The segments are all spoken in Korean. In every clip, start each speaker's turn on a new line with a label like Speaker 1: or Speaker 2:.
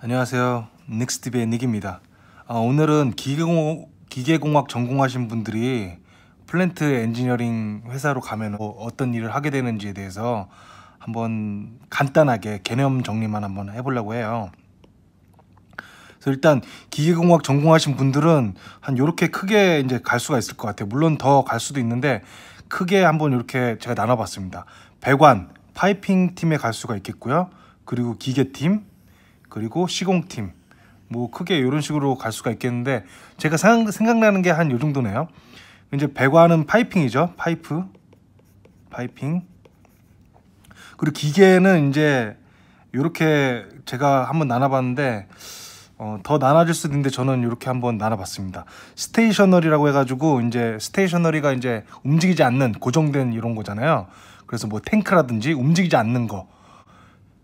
Speaker 1: 안녕하세요. 닉스티비의 닉입니다. 오늘은 기계공학 전공하신 분들이 플랜트 엔지니어링 회사로 가면 어떤 일을 하게 되는지에 대해서 한번 간단하게 개념 정리만 한번 해보려고 해요. 그래서 일단 기계공학 전공하신 분들은 한 요렇게 크게 이제 갈 수가 있을 것 같아요. 물론 더 갈 수도 있는데 크게 한번 이렇게 제가 나눠봤습니다. 배관, 파이핑 팀에 갈 수가 있겠고요. 그리고 기계팀, 그리고 시공팀, 뭐 크게 이런 식으로 갈 수가 있겠는데 제가 생각나는 게 한 요 정도네요. 이제 배관은 파이핑이죠. 파이핑. 그리고 기계는 이제 이렇게 제가 한번 나눠봤는데 더 나눠질 수도 있는데 저는 이렇게 한번 나눠봤습니다. 스테이셔너리라고 해가지고 이제 스테이셔너리가 이제 움직이지 않는 고정된 이런 거잖아요. 그래서 뭐 탱크라든지 움직이지 않는 거,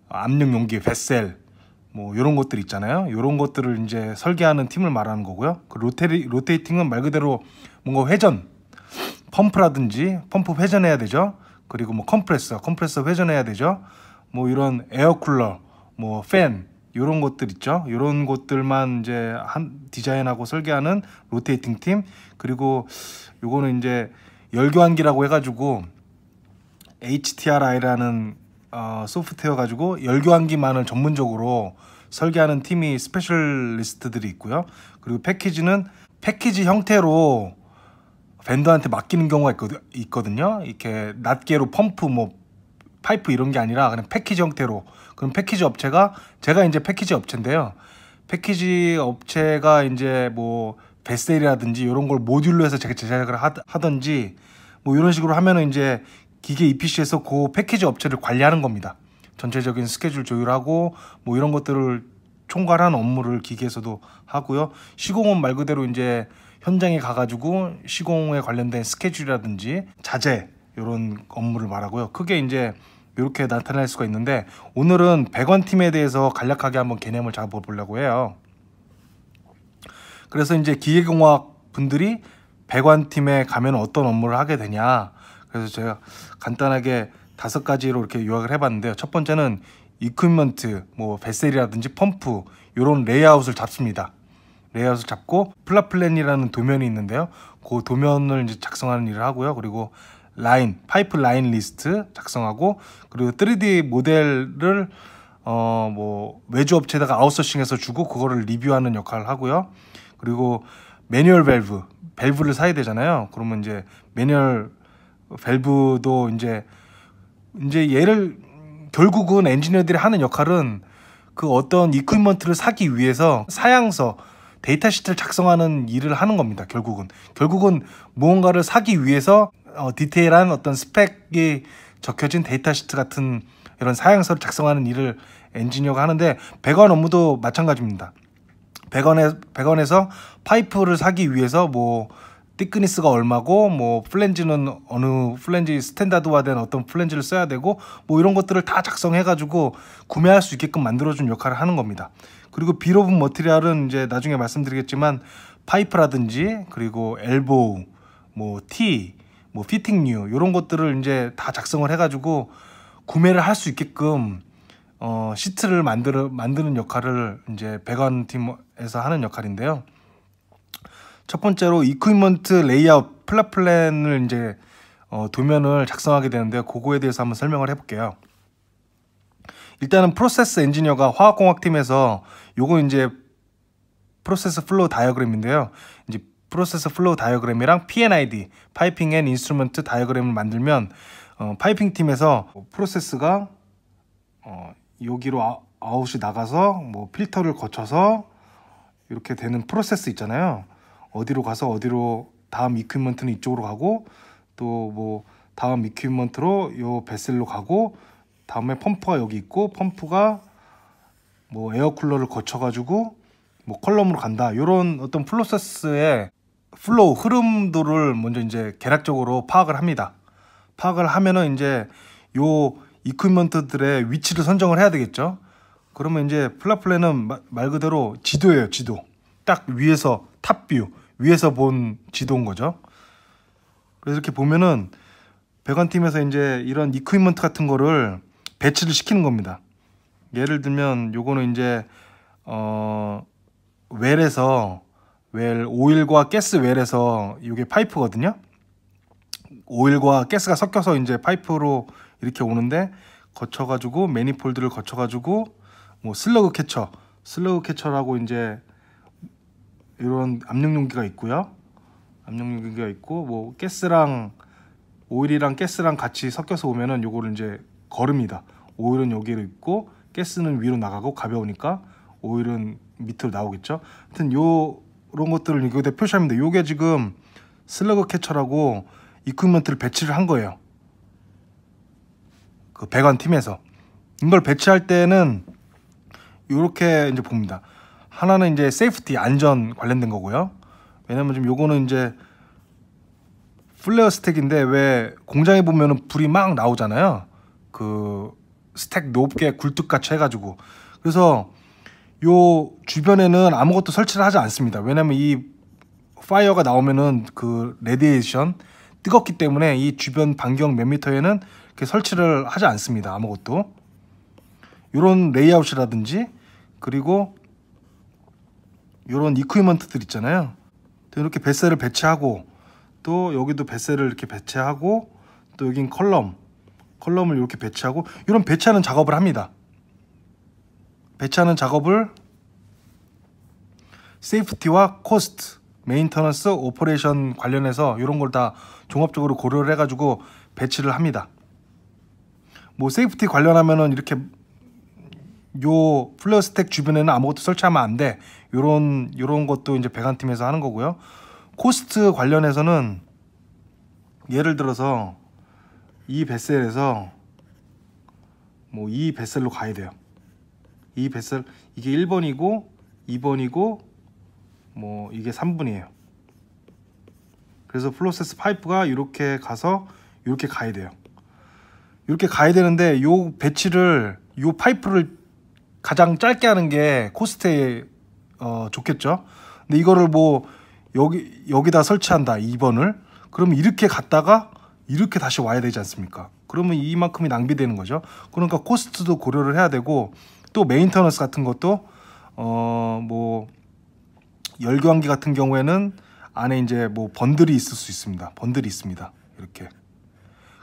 Speaker 1: 압력 용기, 베셀 뭐 이런 것들 있잖아요. 이런 것들을 이제 설계하는 팀을 말하는 거고요. 그 로테이팅은 말 그대로 뭔가 회전, 펌프라든지 펌프 회전해야 되죠. 그리고 뭐 컴프레서 회전해야 되죠. 뭐 이런 에어쿨러, 뭐 팬 이런 것들 있죠. 이런 것들만 이제 디자인하고 설계하는 로테이팅 팀. 그리고 요거는 이제 열교환기라고 해가지고 HTRI라는 소프트웨어 가지고 열교환기만을 전문적으로 설계하는 팀이 스페셜리스트들이 있고요. 그리고 패키지는 패키지 형태로 벤더한테 맡기는 경우가 있거든요. 이렇게 낱개로 펌프, 뭐 파이프 이런 게 아니라 그냥 패키지 형태로. 그럼 패키지 업체가 제가 이제 패키지 업체인데요. 패키지 업체가 이제 뭐 베셀이라든지 이런 걸 모듈로 해서 제작을 하든지 뭐 이런 식으로 하면은 이제 기계 EPC에서 그 패키지 업체를 관리하는 겁니다. 전체적인 스케줄 조율하고 뭐 이런 것들을 총괄하는 업무를 기계에서도 하고요. 시공은 말 그대로 이제 현장에 가가지고 시공에 관련된 스케줄이라든지 자재 이런 업무를 말하고요. 크게 이제 이렇게 나타날 수가 있는데 오늘은 배관팀에 대해서 간략하게 한번 개념을 잡아보려고 해요. 그래서 이제 기계공학 분들이 배관팀에 가면 어떤 업무를 하게 되냐. 그래서 제가 간단하게 5가지로 이렇게 요약을 해봤는데요. 첫 번째는 이퀴먼트, 뭐 베셀이라든지 펌프 이런 레이아웃을 잡습니다. 레이아웃을 잡고 플랫플랜이라는 도면이 있는데요. 그 도면을 이제 작성하는 일을 하고요. 그리고 파이프 라인 리스트 작성하고 그리고 3D 모델을 뭐 외주 업체에다가 아웃소싱해서 주고 그거를 리뷰하는 역할을 하고요. 그리고 매뉴얼 밸브를 사야 되잖아요. 그러면 이제 매뉴얼 밸브도 이제 얘를 결국은 엔지니어들이 하는 역할은 그 어떤 이퀴먼트를 사기 위해서 사양서 데이터 시트를 작성하는 일을 하는 겁니다. 결국은 무언가를 사기 위해서 디테일한 어떤 스펙이 적혀진 데이터 시트 같은 이런 사양서를 작성하는 일을 엔지니어가 하는데 배관 업무도 마찬가지입니다. 배관에서 파이프를 사기 위해서 뭐 thickness가 얼마고 뭐 플랜지는 어느 플랜지 스탠다드화된 어떤 플랜지를 써야 되고 뭐 이런 것들을 다 작성해 가지고 구매할 수 있게끔 만들어준 역할을 하는 겁니다. 그리고 빌 오브 머티리얼은 이제 나중에 말씀드리겠지만 파이프라든지 그리고 엘보우, 뭐 티, 뭐 피팅류 이런 것들을 이제 다 작성을 해 가지고 구매를 할 수 있게끔 시트를 만드는 역할을 이제 배관팀에서 하는 역할인데요. 첫 번째로 이퀴먼트 레이아웃 플랫플랜을 이제 도면을 작성하게 되는데요. 그거에 대해서 한번 설명을 해볼게요. 일단은 프로세스 엔지니어가 화학공학팀에서 요거 이제 프로세스 플로우 다이어그램인데요. 이제 프로세스 플로우 다이어그램이랑 P&ID 파이핑 앤 인스트루먼트 다이어그램을 만들면 파이핑 팀에서 프로세스가 여기로 아웃이 나가서 뭐 필터를 거쳐서 이렇게 되는 프로세스 있잖아요. 어디로 가서 어디로 다음 이퀴먼트는 이쪽으로 가고 또 뭐 다음 이퀴먼트로 요 베셀로 가고 다음에 펌프가 여기 있고 펌프가 뭐 에어쿨러를 거쳐 가지고 뭐 컬럼으로 간다. 요런 어떤 프로세스의 플로우 흐름도를 먼저 이제 계략적으로 파악을 합니다. 파악을 하면은 이제 요 이퀴먼트들의 위치를 선정을 해야 되겠죠. 그러면 이제 플랫플랜은 말 그대로 지도예요. 지도. 딱 위에서 탑뷰 위에서 본 지도인 거죠. 그래서 이렇게 보면은 배관팀에서 이제 이런 이퀴먼트 같은 거를 배치를 시키는 겁니다. 예를 들면 요거는 이제 웰에서 오일과 가스 웰에서 이게 파이프거든요. 오일과 가스가 섞여서 이제 파이프로 이렇게 오는데 거쳐가지고 매니폴드를 거쳐가지고 뭐 슬러그 캐처라고 이제 이런 압력 용기가 있고요. 압력 용기가 있고 뭐 가스랑 오일이랑 가스랑 같이 섞여서 오면은 요거를 이제 거릅니다. 오일은 여기로 있고 가스는 위로 나가고 가벼우니까 오일은 밑으로 나오겠죠. 하여튼 요런 것들을 이거에 표시합니다. 요게 지금 슬러그 캐처라고 이퀴먼트를 배치를 한 거예요. 그 배관팀에서 이걸 배치할 때는 이렇게 이제 봅니다. 하나는 이제 세이프티 안전 관련된 거고요. 왜냐면 지금 요거는 이제 플레어 스택인데 왜 공장에 보면은 불이 막 나오잖아요. 그 스택 높게 굴뚝같이 해가지고. 그래서 요 주변에는 아무것도 설치를 하지 않습니다. 왜냐면 이 파이어가 나오면은 그 레디에이션 뜨겁기 때문에 이 주변 반경 몇 미터에는 이렇게 설치를 하지 않습니다. 아무것도. 요런 레이아웃이라든지 그리고 요런 이퀴먼트들 있잖아요. 이렇게 뱃셀을 배치하고 또 여기도 뱃셀을 이렇게 배치하고 또 여긴 컬럼을 이렇게 배치하고 이런 배치하는 작업을 합니다. 배치하는 작업을 세이프티와 코스트, 메인터넌스, 오퍼레이션 관련해서 이런 걸 다 종합적으로 고려를 해가지고 배치를 합니다. 뭐 세이프티 관련하면은 이렇게 요 플레어 스택 주변에는 아무것도 설치하면 안 돼. 요런 것도 이제 배관팀에서 하는 거고요. 코스트 관련해서는 예를 들어서 이 뱃셀에서 뭐 이 뱃셀로 가야 돼요. 이 뱃셀 이게 1번이고 2번이고 뭐 이게 3분이에요. 그래서 프로세스 파이프가 이렇게 가서 이렇게 가야 돼요. 이렇게 가야 되는데 요 배치를 요 파이프를 가장 짧게 하는 게 코스트에 좋겠죠. 근데 이거를 뭐 여기다 설치한다 2번을 그러면 이렇게 갔다가 이렇게 다시 와야 되지 않습니까? 그러면 이만큼이 낭비되는 거죠. 그러니까 코스트도 고려를 해야 되고 또 메인터넌스 같은 것도 뭐 열교환기 같은 경우에는 안에 이제 뭐 번들이 있을 수 있습니다. 번들이 있습니다. 이렇게.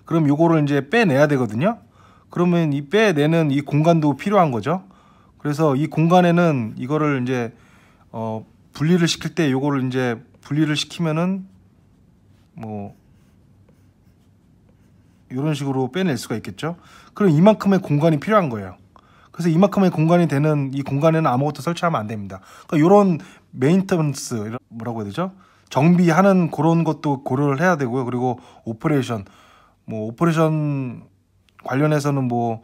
Speaker 1: 그럼 요거를 이제 빼내야 되거든요. 그러면 이 빼내는 이 공간도 필요한 거죠. 그래서 이 공간에는 이거를 이제 분리를 시킬 때 요거를 이제 분리를 시키면은 뭐 이런 식으로 빼낼 수가 있겠죠. 그럼 이만큼의 공간이 필요한 거예요. 그래서 이만큼의 공간이 되는 이 공간에는 아무것도 설치하면 안 됩니다. 그러니까 이런 메인터넌스 뭐라고 해야 되죠? 정비하는 그런 것도 고려를 해야 되고요. 그리고 오퍼레이션 뭐 오퍼레이션 관련해서는 뭐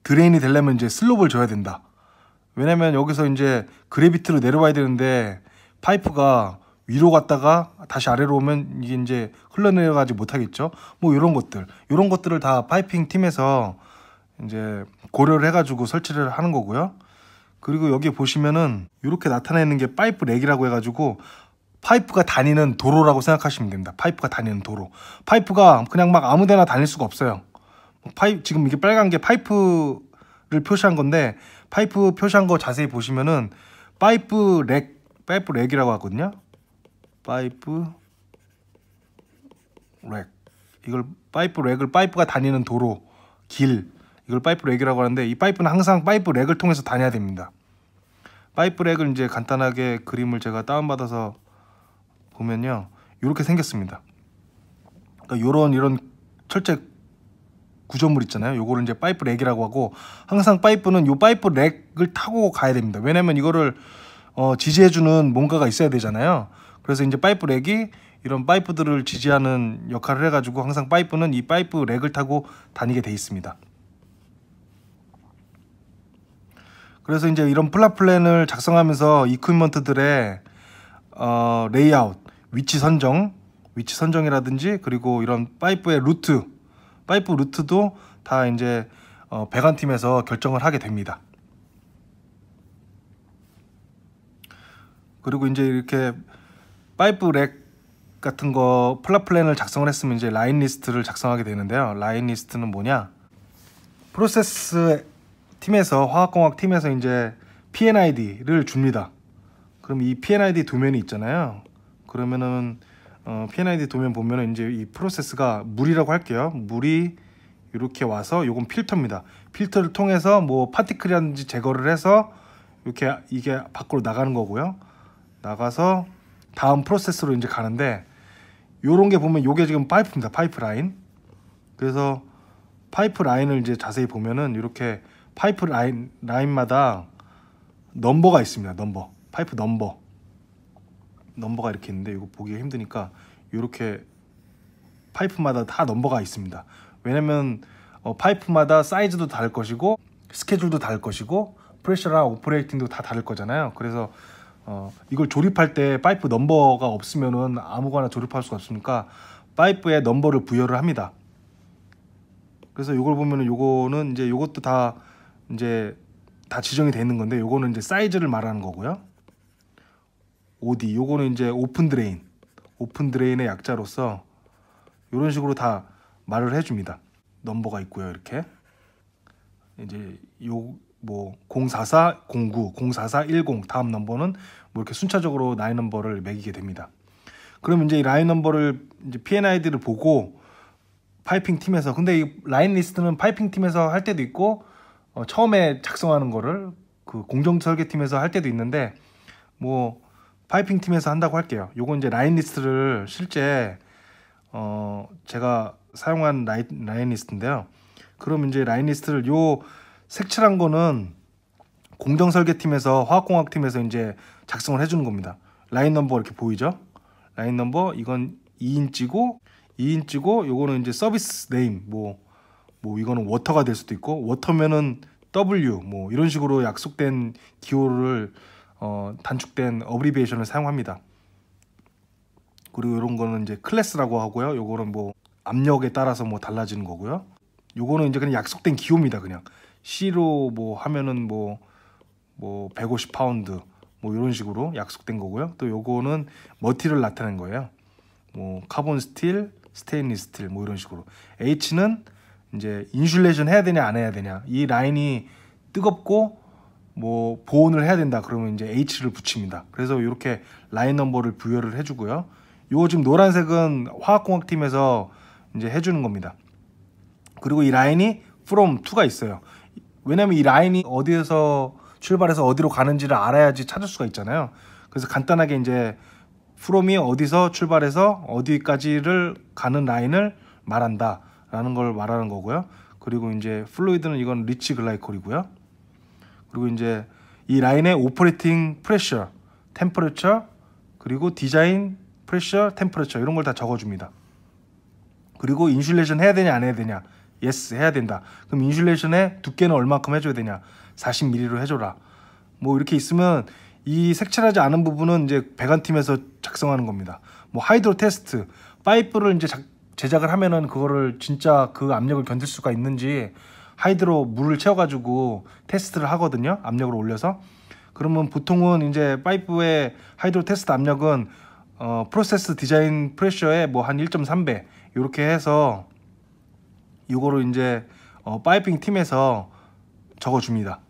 Speaker 1: 드레인이 되려면 이제 슬롭을 줘야 된다. 왜냐면 여기서 이제 그래비티로 내려와야 되는데 파이프가 위로 갔다가 다시 아래로 오면 이게 이제 흘러내려가지 못하겠죠. 뭐 이런 것들을 다 파이핑 팀에서 이제 고려를 해가지고 설치를 하는 거고요. 그리고 여기 보시면은 이렇게 나타내는 게 파이프 렉이라고 해가지고 파이프가 다니는 도로라고 생각하시면 됩니다. 파이프가 다니는 도로. 파이프가 그냥 막 아무데나 다닐 수가 없어요. 지금 이게 빨간 게 파이프를 표시한 건데 파이프 표시한 거 자세히 보시면은 파이프 렉이라고 하거든요. 파이프 렉. 이걸 파이프 렉을 파이프가 다니는 도로, 길. 이걸 파이프 렉이라고 하는데 이 파이프는 항상 파이프 렉을 통해서 다녀야 됩니다. 파이프 렉을 이제 간단하게 그림을 제가 다운받아서 보면요. 이렇게 생겼습니다. 그러니까 이런 철제 구조물 있잖아요. 요거를 이제 파이프 렉이라고 하고 항상 파이프는 요 파이프 렉을 타고 가야 됩니다. 왜냐면 이거를 지지해주는 뭔가가 있어야 되잖아요. 그래서 이제 파이프 렉이 이런 파이프들을 지지하는 역할을 해가지고 항상 파이프는 이 파이프 렉을 타고 다니게 돼 있습니다. 그래서 이제 이런 플랫 플랜을 작성하면서 이퀴먼트들의 레이아웃, 위치 선정이라든지 그리고 이런 파이프의 파이프 루트도 다 이제 배관팀에서 결정을 하게 됩니다. 그리고 이제 이렇게 파이프 렉 같은 거 플랫 플랜을 작성을 했으면 이제 라인 리스트를 작성하게 되는데요. 라인 리스트는 뭐냐? 프로세스 팀에서 화학공학 팀에서 이제 PNID를 줍니다. 그럼 이 PNID 도면이 있잖아요. 그러면은 PNID 도면 보면은 이제 이 프로세스가 물이라고 할게요. 물이 이렇게 와서 요건 필터입니다. 필터를 통해서 뭐 파티클이라든지 제거를 해서 이렇게 이게 밖으로 나가는 거고요. 나가서 다음 프로세스로 이제 가는데, 요런 게 보면 요게 지금 파이프입니다. 파이프 라인. 그래서 파이프 라인을 이제 자세히 보면은 이렇게 파이프 라인마다 넘버가 있습니다. 넘버. 파이프 넘버가 이렇게 있는데 이거 보기가 힘드니까 이렇게 파이프마다 다 넘버가 있습니다. 왜냐면 파이프마다 사이즈도 다를 것이고 스케줄도 다를 것이고 프레셔랑 오퍼레이팅도 다 다를 거잖아요. 그래서 이걸 조립할 때 파이프 넘버가 없으면은 아무거나 조립할 수가 없으니까 파이프에 넘버를 부여를 합니다. 그래서 이걸 보면은 요거는 이제 요것도 다 이제 다 지정이 되어 있는 건데, 요거는 이제 사이즈를 말하는 거고요. OD 요거는 이제 오픈 드레인의 약자로서 이런 식으로 다 말을 해줍니다. 넘버가 있고요. 이렇게 이제 요 뭐 044, 09, 044, 10 다음 넘버는 뭐 이렇게 순차적으로 라인 넘버를 매기게 됩니다. 그럼 이제 이 라인 넘버를 이제 PNID를 보고 파이핑 팀에서, 근데 이 라인 리스트는 파이핑 팀에서 할 때도 있고 처음에 작성하는 거를 그 공정 설계 팀에서 할 때도 있는데, 뭐 파이핑 팀에서 한다고 할게요. 요건 이제 라인 리스트를 실제 제가 사용한 라인 리스트인데요. 그럼 이제 라인 리스트를 요 색칠한 거는 공정 설계 팀에서 화학공학 팀에서 이제 작성을 해주는 겁니다. 라인 넘버 이렇게 보이죠? 라인 넘버 이건 2인치고 요거는 이제 서비스 네임 뭐 이거는 워터가 될 수도 있고, 워터면은 W 뭐 이런 식으로 약속된 기호를 단축된 어브리비에이션을 사용합니다. 그리고 이런 거는 이제 클래스라고 하고요. 요거는 뭐 압력에 따라서 뭐 달라지는 거고요. 요거는 이제 그냥 약속된 기호입니다. 그냥 C로 뭐 하면은 뭐 150파운드 뭐 이런 식으로 약속된 거고요. 또 요거는 머티를 나타낸 거예요. 뭐 카본 스틸, 스테인리스 스틸 뭐 이런 식으로. H는 이제 인슐레이션 해야 되냐 안 해야 되냐, 이 라인이 뜨겁고 뭐 보온을 해야 된다 그러면 이제 H를 붙입니다. 그래서 이렇게 라인 넘버를 부여를 해주고요. 요 지금 노란색은 화학공학 팀에서 이제 해주는 겁니다. 그리고 이 라인이 from to가 있어요. 왜냐면 이 라인이 어디에서 출발해서 어디로 가는지를 알아야지 찾을 수가 있잖아요. 그래서 간단하게 이제 from이 어디서 출발해서 어디까지를 가는 라인을 말한다 라는 걸 말하는 거고요. 그리고 이제 플루이드는 이건 리치 글라이콜이고요. 그리고 이제 이 라인의 오퍼레이팅 프레셔, 템퍼레처, 그리고 디자인 프레셔, 템퍼레처 이런 걸 다 적어줍니다. 그리고 인슐레이션 해야 되냐 안 해야 되냐, 예스 해야 된다. 그럼 인슐레이션의 두께는 얼마큼 해줘야 되냐, 40mm로 해줘라. 뭐 이렇게 있으면 이 색칠하지 않은 부분은 이제 배관팀에서 작성하는 겁니다. 뭐 하이드로 테스트, 파이프를 이제 제작을 하면은 그거를 진짜 그 압력을 견딜 수가 있는지 하이드로 물을 채워가지고 테스트를 하거든요. 압력을 올려서. 그러면 보통은 이제 파이프의 하이드로 테스트 압력은 프로세스 디자인 프레셔의 뭐 한 1.3배 이렇게 해서 이거를 이제 파이핑 팀에서 적어줍니다.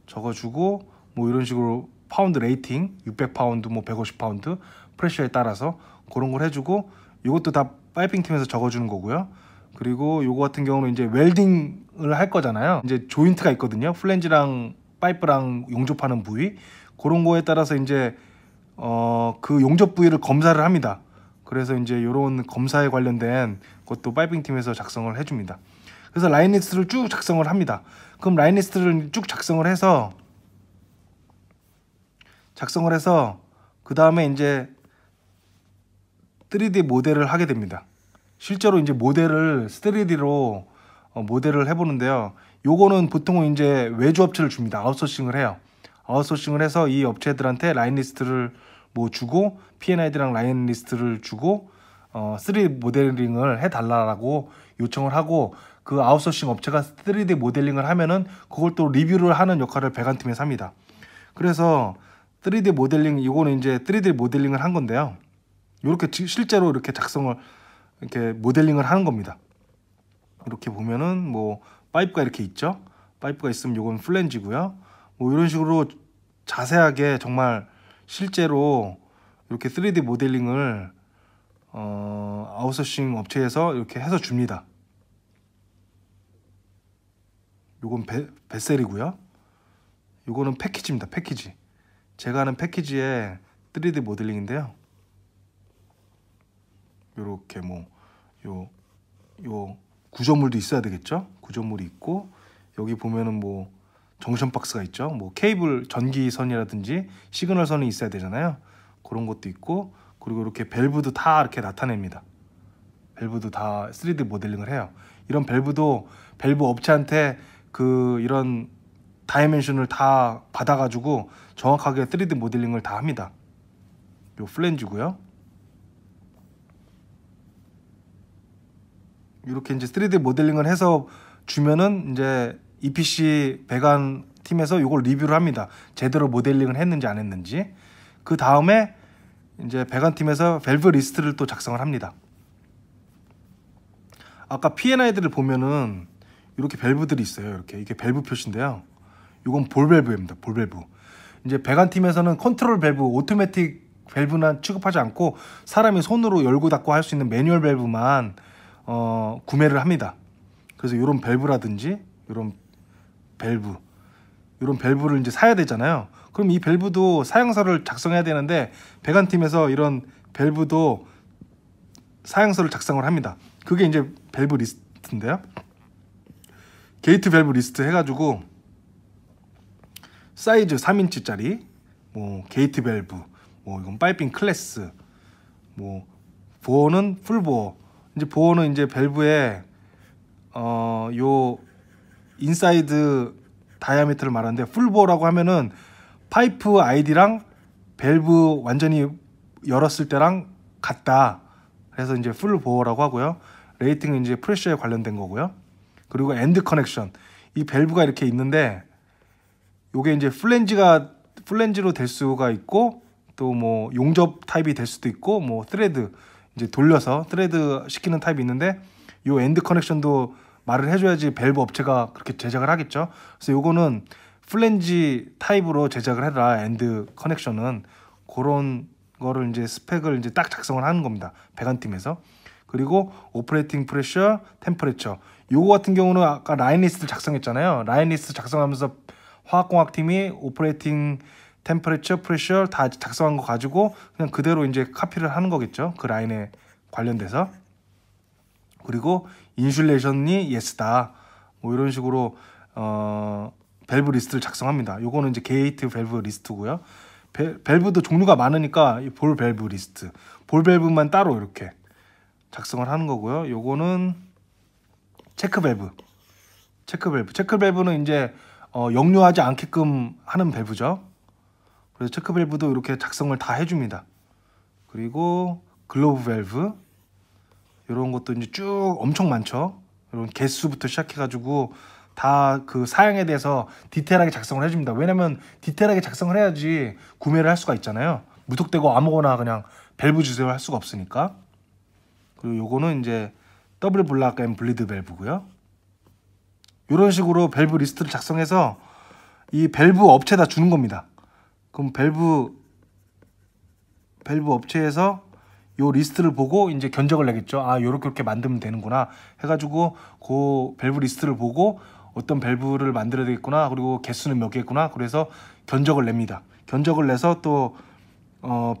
Speaker 1: 적어주고 뭐 이런 식으로 파운드 레이팅 600파운드 뭐 150파운드 프레셔에 따라서 그런 걸 해주고, 이것도 다 파이핑 팀에서 적어주는 거고요. 그리고 요거 같은 경우는 이제 웰딩을 할 거잖아요. 이제 조인트가 있거든요. 플랜지랑 파이프랑 용접하는 부위, 그런 거에 따라서 이제 그 용접 부위를 검사를 합니다. 그래서 이제 이런 검사에 관련된 것도 파이핑 팀에서 작성을 해줍니다. 그래서 라인 리스트를 쭉 작성을 합니다. 그럼 라인 리스트를 쭉 작성을 해서 그 다음에 이제 3D 모델을 하게 됩니다. 실제로 이제 모델을 3D로 모델을 해보는데요. 요거는 보통은 이제 외주 업체를 줍니다. 아웃소싱을 해요. 아웃소싱을 해서 이 업체들한테 라인 리스트를 뭐 주고 PNID랑 라인 리스트를 주고 3D 모델링을 해달라고 요청을 하고, 그 아웃소싱 업체가 3D 모델링을 하면은 그걸 또 리뷰를 하는 역할을 배관팀에서 합니다. 그래서 3D 모델링, 이거는 이제 3D 모델링을 한 건데요. 이렇게 실제로 이렇게 이렇게 모델링을 하는 겁니다. 이렇게 보면은 뭐 파이프가 이렇게 있죠. 파이프가 있으면 요건 플랜지고요. 뭐 이런 식으로 자세하게 정말 실제로 이렇게 3D 모델링을 아웃소싱 업체에서 이렇게 해서 줍니다. 요건 뱃셀이고요. 요거는 패키지입니다. 패키지. 제가 하는 패키지의 3D 모델링인데요. 요렇게 뭐 요 구조물도 있어야 되겠죠. 구조물이 있고 여기 보면은 뭐 정션 박스가 있죠. 뭐 케이블 전기선이라든지 시그널선이 있어야 되잖아요. 그런 것도 있고 그리고 이렇게 밸브도 다 이렇게 나타냅니다. 밸브도 다 3D 모델링을 해요. 이런 밸브도 밸브 업체한테 이런 다이멘션을 다 받아가지고 정확하게 3D 모델링을 다 합니다. 요 플랜지고요. 이렇게 이제 3D 모델링을 해서 주면은 이제 EPC 배관 팀에서 이걸 리뷰를 합니다. 제대로 모델링을 했는지 안 했는지. 그 다음에 이제 배관 팀에서 밸브 리스트를 또 작성을 합니다. 아까 P&I들을 보면은 이렇게 밸브들이 있어요. 이렇게 이게 밸브 표시인데요. 이건 볼 밸브입니다. 볼 밸브. 이제 배관 팀에서는 컨트롤 밸브, 오토매틱 밸브는 취급하지 않고 사람이 손으로 열고 닫고 할 수 있는 매뉴얼 밸브만 구매를 합니다. 그래서 이런 밸브라든지 이런 밸브를 이제 사야 되잖아요. 그럼 이 밸브도 사양서를 작성해야 되는데 배관 팀에서 이런 밸브도 사양서를 작성을 합니다. 그게 이제 밸브 리스트인데요. 게이트 밸브 리스트 해가지고 사이즈 3인치짜리 뭐 게이트 밸브 뭐 이건 파이핑 클래스 뭐 보어는 풀 보어. 이제 보어는 이제 밸브에 요 인사이드 다이아미터를 말하는데 풀 보어라고 하면은 파이프 아이디랑 밸브 완전히 열었을 때랑 같다. 그래서 이제 풀 보어라고 하고요. 레이팅은 이제 프레셔에 관련된 거고요. 그리고 엔드 커넥션. 이 밸브가 이렇게 있는데 요게 이제 플랜지로 될 수가 있고 또 뭐 용접 타입이 될 수도 있고 뭐 스레드 이제 돌려서 스레드 시키는 타입이 있는데 요 엔드 커넥션도 말을 해줘야지 밸브 업체가 그렇게 제작을 하겠죠. 그래서 요거는 플랜지 타입으로 제작을 해라. 엔드 커넥션은 그런 거를 이제 스펙을 이제 딱 작성을 하는 겁니다. 배관팀에서. 그리고 오퍼레이팅 프레셔, 템퍼레처. 요거 같은 경우는 아까 라인 리스트 작성했잖아요. 라인 리스트 작성하면서 화학공학팀이 오퍼레이팅 템퍼레처, 프레셔 다 작성한 거 가지고 그냥 그대로 이제 카피를 하는 거겠죠. 그 라인에 관련돼서. 그리고 인슐레이션이 예스다. 뭐 이런 식으로 밸브 리스트를 작성합니다. 요거는 이제 게이트 밸브 리스트고요. 밸브도 종류가 많으니까 볼 밸브 리스트. 볼 밸브만 따로 이렇게 작성을 하는 거고요. 요거는 체크 밸브. 체크 밸브는 이제 역류하지 않게끔 하는 밸브죠. 그래서 체크 밸브도 이렇게 작성을 다 해줍니다. 그리고 글로브 밸브 이런 것도 이제 쭉 엄청 많죠. 이런 개수부터 시작해가지고 다 그 사양에 대해서 디테일하게 작성을 해줍니다. 왜냐면 디테일하게 작성을 해야지 구매를 할 수가 있잖아요. 무턱대고 아무거나 그냥 밸브 주세요 할 수가 없으니까. 그리고 요거는 이제 더블 블락 앤 블리드 밸브고요. 이런 식으로 밸브 리스트를 작성해서 이 밸브 업체에다 주는 겁니다. 그럼 밸브 업체에서 요 리스트를 보고 이제 견적을 내겠죠. 아, 요렇게 만들면 되는구나 해가지고 그 밸브 리스트를 보고 어떤 밸브를 만들어야 되겠구나, 그리고 개수는 몇 개구나, 그래서 견적을 냅니다. 견적을 내서 또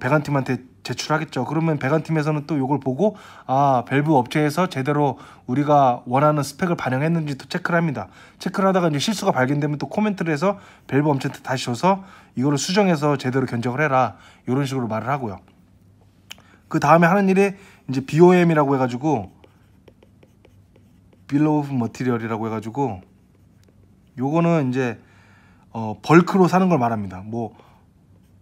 Speaker 1: 배관팀한테 제출하겠죠. 그러면 배관팀에서는 또 요걸 보고 아, 밸브 업체에서 제대로 우리가 원하는 스펙을 반영했는지 또 체크를 합니다. 체크를 하다가 이제 실수가 발견되면 또 코멘트를 해서 밸브 업체한테 다시 줘서 이거를 수정해서 제대로 견적을 해라, 이런 식으로 말을 하고요. 그 다음에 하는 일이 이제 BOM이라고 해가지고 Bill of Material이라고 해가지고 요거는 이제 벌크로 사는 걸 말합니다. 뭐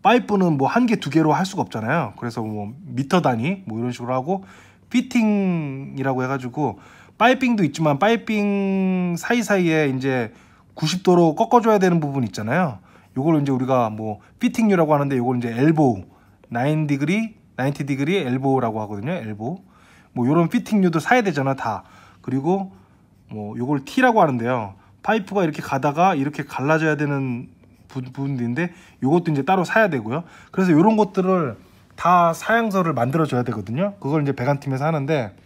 Speaker 1: 파이프는 뭐 한 개, 두 개로 할 수가 없잖아요. 그래서 뭐 미터 단위 뭐 이런 식으로 하고, 피팅이라고 해가지고 파이핑도 있지만 파이핑 사이사이에 이제 90도로 꺾어줘야 되는 부분 있잖아요. 요걸 이제 우리가 뭐 피팅류라고 하는데 요걸 이제 엘보우 90디그리 엘보우라고 하거든요. 엘보우 뭐 요런 피팅류도 사야 되잖아 다. 그리고 뭐 요걸 T라고 하는데요. 파이프가 이렇게 가다가 이렇게 갈라져야 되는 부분인데 요것도 이제 따로 사야 되고요. 그래서 요런 것들을 다 사양서를 만들어 줘야 되거든요. 그걸 이제 배관팀에서 하는데,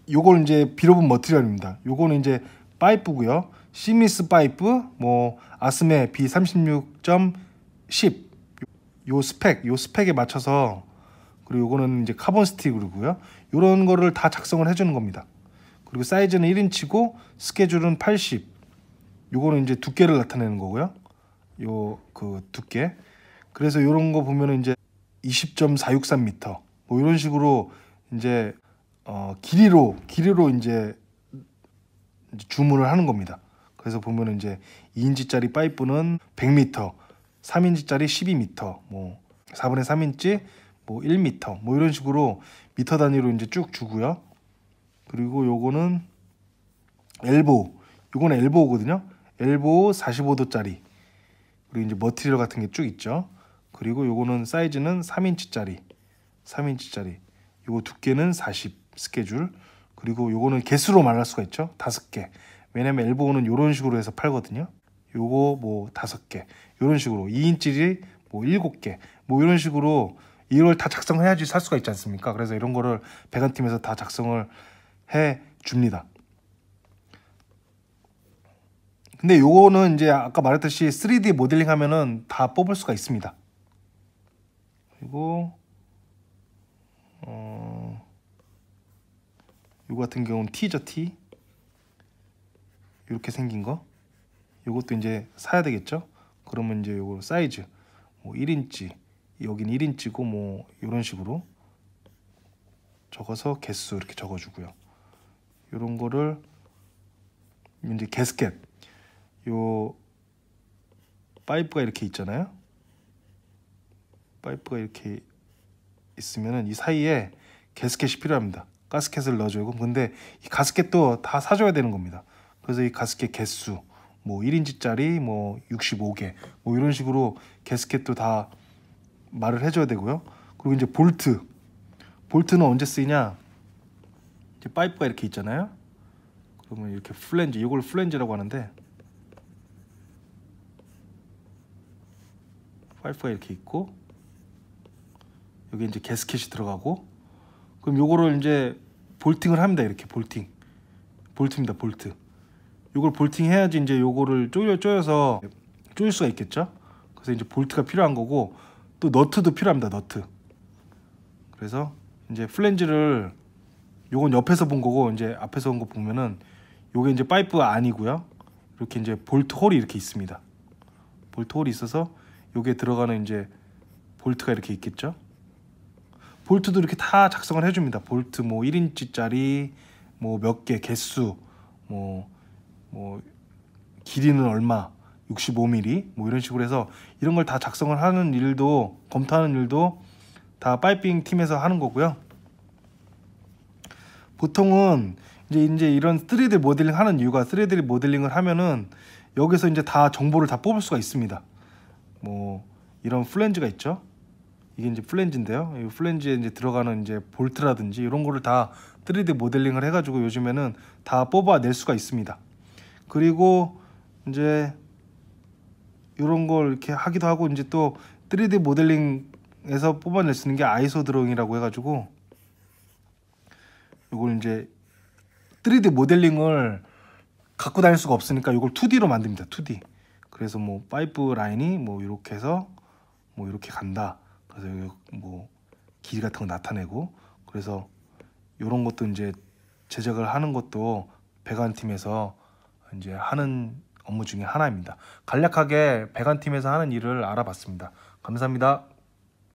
Speaker 1: 요걸 이제 빌어본 머티리얼입니다. 요거는 이제 파이프고요. 시미스 파이프, 뭐 아스메 B36.10 요 스펙에 맞춰서, 그리고 요거는 이제 카본 스틱이고요. 요런 거를 다 작성을 해주는 겁니다. 그리고 사이즈는 1인치고 스케줄은 80. 요거는 이제 두께를 나타내는 거고요. 요 그 두께. 그래서 요런 거 보면은 이제 20.463m 뭐 이런 식으로 이제 길이로 이제 주문을 하는 겁니다. 그래서 보면은 이제 2인치짜리 파이프는 100m, 3인치짜리 12m, 뭐 4분의 3인치 뭐 1m, 뭐 이런 식으로 미터 단위로 이제 쭉 주고요. 그리고 요거는 요거는 엘보우거든요. 엘보우 45도짜리. 그리고 이제 머티리얼 같은 게 쭉 있죠. 그리고 요거는 사이즈는 3인치짜리. 요거 두께는 40 스케줄. 그리고 요거는 개수로 말할 수가 있죠. 5개. 왜냐면 엘보우는 요런 식으로 해서 팔거든요. 요거 뭐 5개. 요런 식으로 2인치리 뭐 7개. 뭐 이런 식으로 이걸 다 작성해야지 살 수가 있지 않습니까? 그래서 이런 거를 배관팀에서 다 작성을 해 줍니다. 근데 요거는 이제 아까 말했듯이 3D 모델링 하면은 다 뽑을 수가 있습니다. 그리고 요거 같은 경우는 T죠, T. 이렇게 생긴 거. 요것도 이제 사야 되겠죠? 그러면 이제 요거 사이즈 뭐 1인치, 여긴 1인치고 뭐 이런 식으로 적어서 개수 이렇게 적어주고요. 이런 거를 이제 게스켓, 요 파이프가 이렇게 있잖아요. 파이프가 이렇게 있으면은 이 사이에 게스켓이 필요합니다. 가스켓을 넣어주고, 근데 이 가스켓도 다 사줘야 되는 겁니다. 그래서 이 가스켓 개수 뭐 1인치짜리 뭐 65개 뭐 이런 식으로 게스켓도 다 말을 해줘야 되고요. 그리고 이제 볼트는 언제 쓰이냐, 이제 파이프가 이렇게 있잖아요. 그러면 이렇게 플랜지, 이걸 플랜지라고 하는데, 파이프가 이렇게 있고 여기 이제 게스켓이 들어가고, 그럼 요거를 이제 볼팅을 합니다. 이렇게 볼트입니다. 볼트. 요걸 볼팅 해야지 이제 요거를 조여서 조일 수가 있겠죠. 그래서 이제 볼트가 필요한 거고, 또 너트도 필요합니다. 너트. 그래서 이제 플랜지를, 요건 옆에서 본 거고 이제 앞에서 본 거 보면은 요게 이제 파이프 아니고요. 이렇게 이제 볼트 홀이 이렇게 있습니다. 볼트 홀이 있어서 요게 들어가는 이제 볼트가 이렇게 있겠죠. 볼트도 이렇게 다 작성을 해줍니다. 볼트 뭐 1인치짜리 뭐 몇 개, 개수, 뭐 길이는 얼마, 65mm 뭐 이런 식으로 해서 이런 걸 다 작성을 하는 일도, 검토하는 일도 다 파이핑 팀에서 하는 거고요. 보통은 이제 이런 3D 모델링 하는 이유가, 3D 모델링을 하면은 여기서 이제 다 정보를 다 뽑을 수가 있습니다. 뭐 이런 플랜지가 있죠. 이게 이제 플랜지인데요. 이 플랜지에 이제 들어가는 이제 볼트라든지 이런 거를 다 3D 모델링을 해가지고 요즘에는 다 뽑아낼 수가 있습니다. 그리고 이제 이런 걸 이렇게 하기도 하고, 이제 또 3D 모델링에서 뽑아낼 수 있는 게 아이소 드로잉이라고 해가지고, 이걸 이제 3D 모델링을 갖고 다닐 수가 없으니까 이걸 2D로 만듭니다. 2D. 그래서 뭐 파이프 라인이 뭐 이렇게 해서 뭐 이렇게 간다. 그래서 여기 뭐 길이 같은 거 나타내고, 그래서 이런 것도 이제 제작을 하는 것도 배관팀에서 이제 하는 업무 중에 하나입니다. 간략하게 배관팀에서 하는 일을 알아봤습니다. 감사합니다.